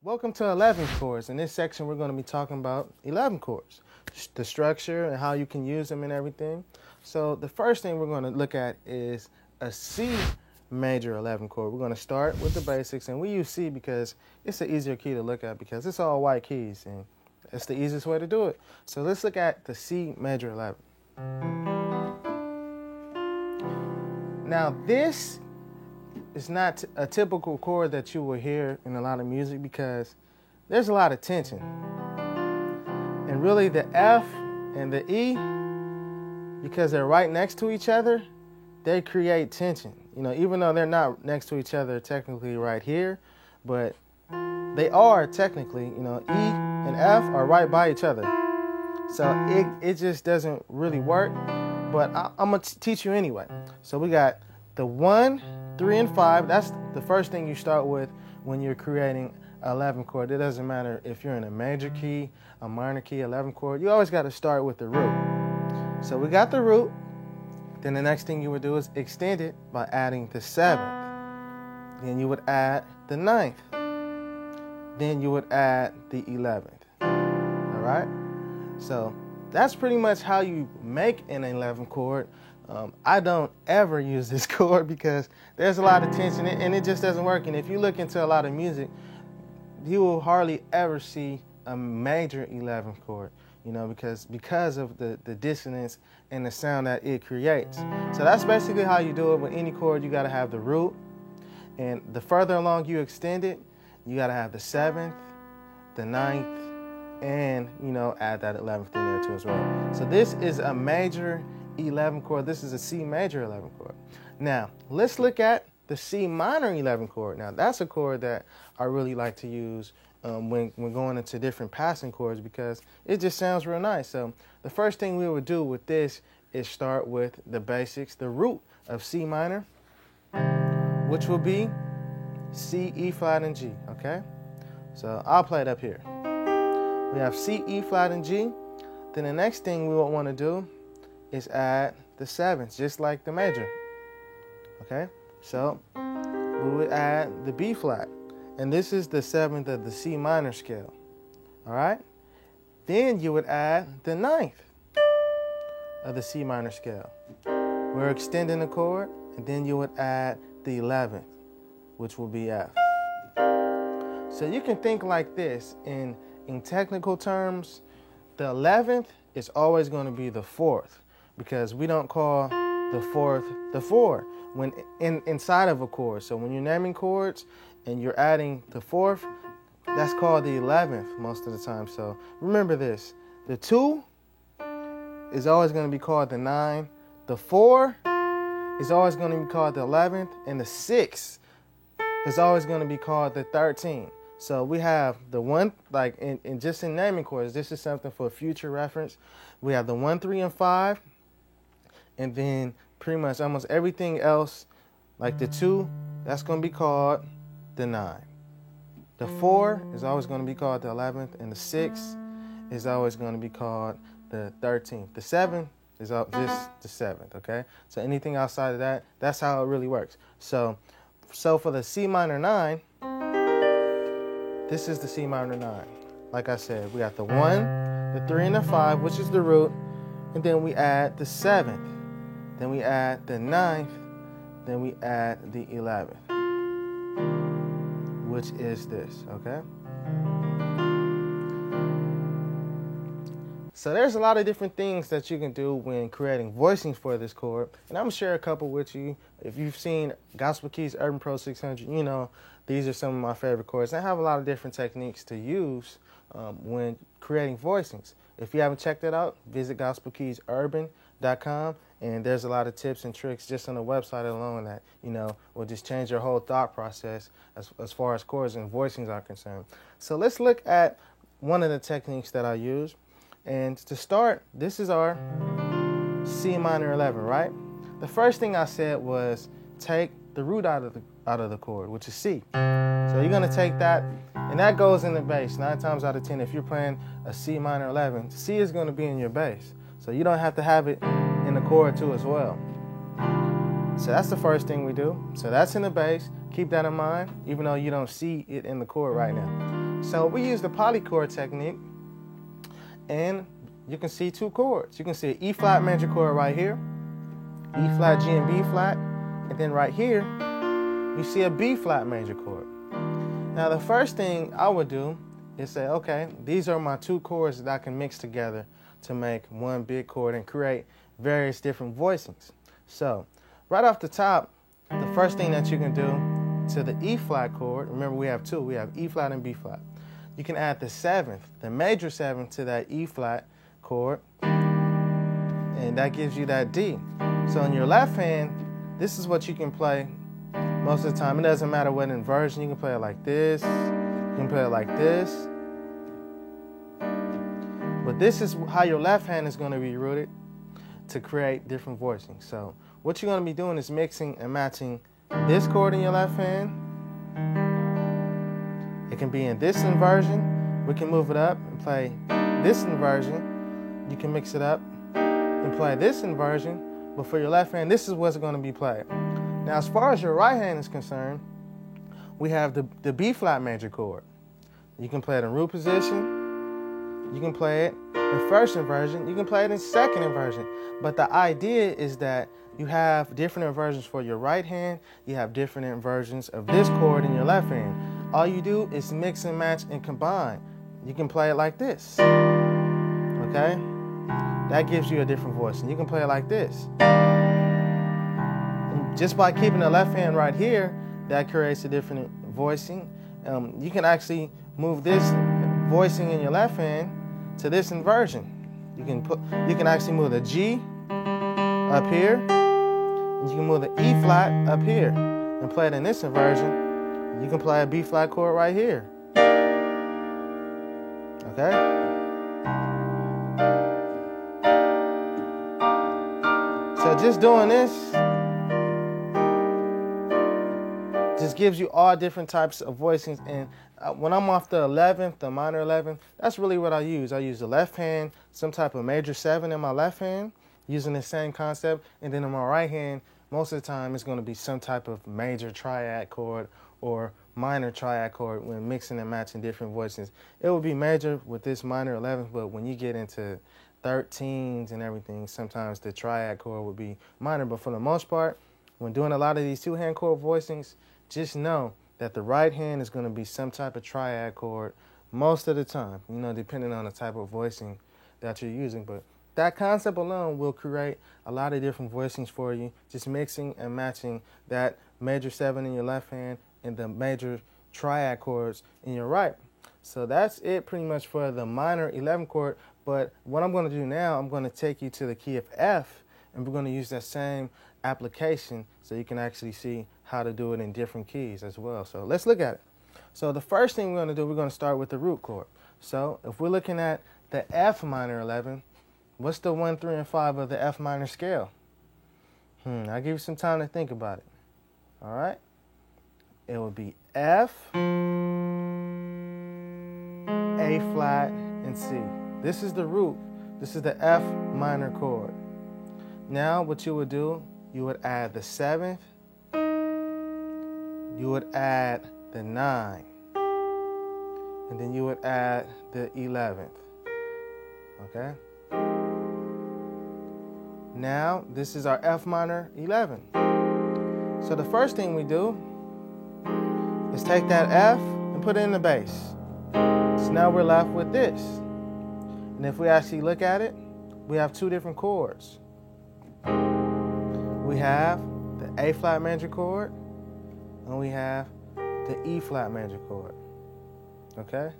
Welcome to 11 chords. In this section, we're going to be talking about 11 chords, the structure and how you can use them and everything. So the first thing we're going to look at is a C major 11 chord. We're going to start with the basics, and we use C because it's an easier key to look at because it's all white keys, and it's the easiest way to do it. So let's look at the C major 11. Now this is not a typical chord that you will hear in a lot of music because there's a lot of tension. And really the F and the E, because they're right next to each other, they create tension. You know, even though they're not next to each other technically right here, but they are technically, you know, E and F are right by each other. So it just doesn't really work, but I'm going to teach you anyway. So we got the 1, 3, and 5. That's the first thing you start with when you're creating an 11 chord. It doesn't matter if you're in a major key, a minor key, 11 chord. You always got to start with the root. So we got the root. Then the next thing you would do is extend it by adding the 7th. Then you would add the 9th. Then you would add the 11th. All right? So that's pretty much how you make an 11 chord. I don't ever use this chord because there's a lot of tension and it just doesn't work. And if you look into a lot of music, you will hardly ever see a major 11 chord, you know, because of the dissonance and the sound that it creates. So that's basically how you do it with any chord. You got to have the root, and the further along you extend it, you got to have the 7th, the 9th, and, you know, add that 11th in there too as well. So this is a major 11 chord. This is a C major 11 chord. Now, let's look at the C minor 11 chord. Now, that's a chord that I really like to use when going into different passing chords because it just sounds real nice. So the first thing we would do with this is start with the basics, the root of C minor, which will be C, E flat, and G, okay? So I'll play it up here. We have C, E flat, and G. Then the next thing we would want to do is add the 7th, just like the major. Okay, so we would add the B flat, and this is the 7th of the C minor scale. All right, then you would add the 9th of the C minor scale. We're extending the chord, and then you would add the 11th, which will be F. So you can think like this in technical terms. The 11th is always going to be the 4th. Because we don't call the 4th the 4 when inside of a chord. So when you're naming chords and you're adding the 4th, that's called the 11th most of the time. So remember this. The 2 is always going to be called the 9. The 4 is always going to be called the 11th. And the 6 is always going to be called the 13. So we have the 1, like in just in naming chords, this is something for future reference. We have the 1, 3, and 5. And then pretty much almost everything else, like the 2, that's going to be called the 9. The 4 is always going to be called the 11th. And the 6 is always going to be called the 13th. The 7 is just the 7th, okay? So anything outside of that, that's how it really works. So for the C minor 9, this is the C minor 9. Like I said, we got the 1, the 3, and the 5, which is the root. And then we add the 7th. Then we add the 9th, then we add the 11th, which is this, okay? So there's a lot of different things that you can do when creating voicings for this chord, and I'm going to share a couple with you. If you've seen Gospel Keys Urban Pro 600, you know these are some of my favorite chords. I have a lot of different techniques to use when creating voicings. If you haven't checked it out, visit gospelkeysurban.com. And there's a lot of tips and tricks just on the website alone that, you know, will just change your whole thought process as far as chords and voicings are concerned. So let's look at one of the techniques that I use. And to start, this is our C minor 11, right? The first thing I said was take the root out of the chord, which is C. So you're going to take that, and that goes in the bass. 9 times out of 10, if you're playing a C minor 11, C is going to be in your bass. So you don't have to have it in the chord too as well. So that's the first thing we do. So that's in the bass. keep that in mind, even though you don't see it in the chord right now. So we use the polychord technique, and you can see two chords. You can see an E flat major chord right here, E flat, G, and B flat, and then right here, you see a B flat major chord. Now the first thing I would do is say, okay, these are my two chords that I can mix together to make one big chord and create various different voicings. So right off the top, the first thing that you can do to the E flat chord, remember we have two, we have E flat and B flat. You can add the seventh, the major seventh, to that E flat chord, and that gives you that D. So in your left hand, this is what you can play most of the time. It doesn't matter what inversion, you can play it like this, you can play it like this. But this is how your left hand is going to be rooted to create different voicings. So what you're going to be doing is mixing and matching this chord in your left hand. It can be in this inversion. We can move it up and play this inversion. You can mix it up and play this inversion. But for your left hand, this is what's going to be played. Now, as far as your right hand is concerned, we have the B flat major chord. You can play it in root position. You can play it in first inversion. You can play it in second inversion. But the idea is that you have different inversions for your right hand. You have different inversions of this chord in your left hand. All you do is mix and match and combine. You can play it like this. Okay? That gives you a different voice. And you can play it like this. And just by keeping the left hand right here, that creates a different voicing. You can actually move this voicing in your left hand to this inversion. You can actually move the G up here, and you can move the E flat up here and play it in this inversion. You can play a B flat chord right here. Okay? So just doing this just gives you all different types of voicings. And when I'm off the 11th, the minor 11th, that's really what I use. I use the left hand, some type of major 7 in my left hand, using the same concept. And then in my right hand, most of the time, it's going to be some type of major triad chord or minor triad chord when mixing and matching different voices. It will be major with this minor 11th, but when you get into 13s and everything, sometimes the triad chord will be minor. But for the most part, when doing a lot of these two-hand chord voicings, just know that the right hand is going to be some type of triad chord most of the time, depending on the type of voicing that you're using. But that concept alone will create a lot of different voicings for you, just mixing and matching that major 7 in your left hand and the major triad chords in your right. So that's it pretty much for the minor 11 chord. But what I'm going to do now, I'm going to take you to the key of F, and we're going to use that same application so you can actually see how to do it in different keys as well. So let's look at it. So the first thing we're going to do, we're going to start with the root chord. So if we're looking at the F minor 11, what's the 1, 3, and 5 of the F minor scale? I'll give you some time to think about it. All right? It would be F, A flat, and C. This is the root. This is the F minor chord. Now what you would do, you would add the 7th, you would add the 9, and then you would add the 11th. Okay? Now, this is our F minor 11. So the first thing we do is take that F and put it in the bass. So now we're left with this. And if we actually look at it, we have two different chords. We have the A flat major chord, and we have the E flat major chord. Okay?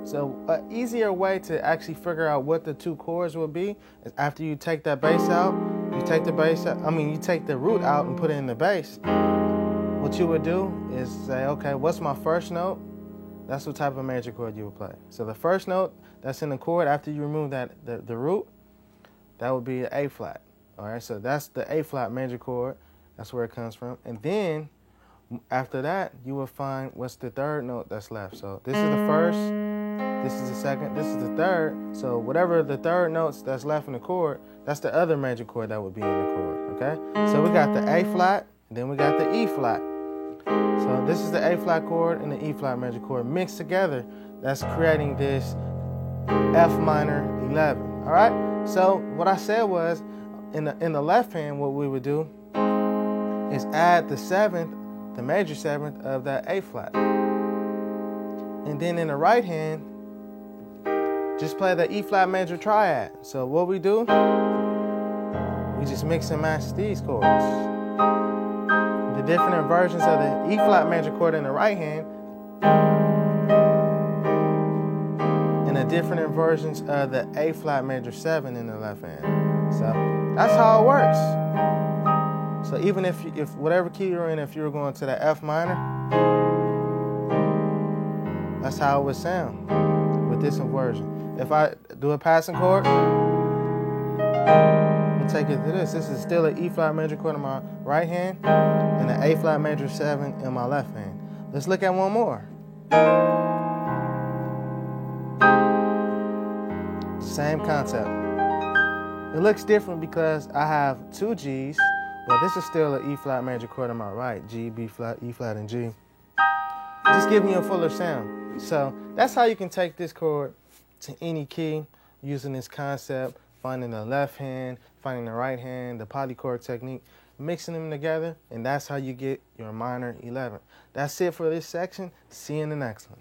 So an easier way to actually figure out what the two chords will be is after you take that bass out, you take the root out and put it in the bass. What you would do is say, okay, what's my first note? That's what type of major chord you would play. So the first note that's in the chord after you remove the root, that would be an A flat. All right, so that's the A flat major chord. That's where it comes from. And then after that, you will find what's the third note that's left. So this is the first, this is the second, this is the third. So whatever the third notes that's left in the chord, that's the other major chord that would be in the chord, okay? So we got the A flat, And then we got the E flat. So this is the A flat chord and the E flat major chord mixed together. That's creating this F minor 11. All right. So what I said was, in the left hand, what we would do is add the seventh, the major seventh of that A flat, and then in the right hand, just play the E flat major triad. So what we do, we just mix and match these chords. The different versions of the E flat major chord in the right hand and the different versions of the A flat major 7 in the left hand. So that's how it works. So even if whatever key you're in, if you were going to the F minor, that's how it would sound with this inversion. If I do a passing chord and take it to this, this is still an E flat major chord in my right hand and an A flat major 7 in my left hand. Let's look at one more. Same concept. It looks different because I have two G's, but this is still an E flat major chord in my right. G, B flat, E flat, and G. Just giving you a fuller sound. So that's how you can take this chord to any key using this concept, finding the left hand, finding the right hand, the polychord technique, mixing them together, and that's how you get your minor 11. That's it for this section. See you in the next one.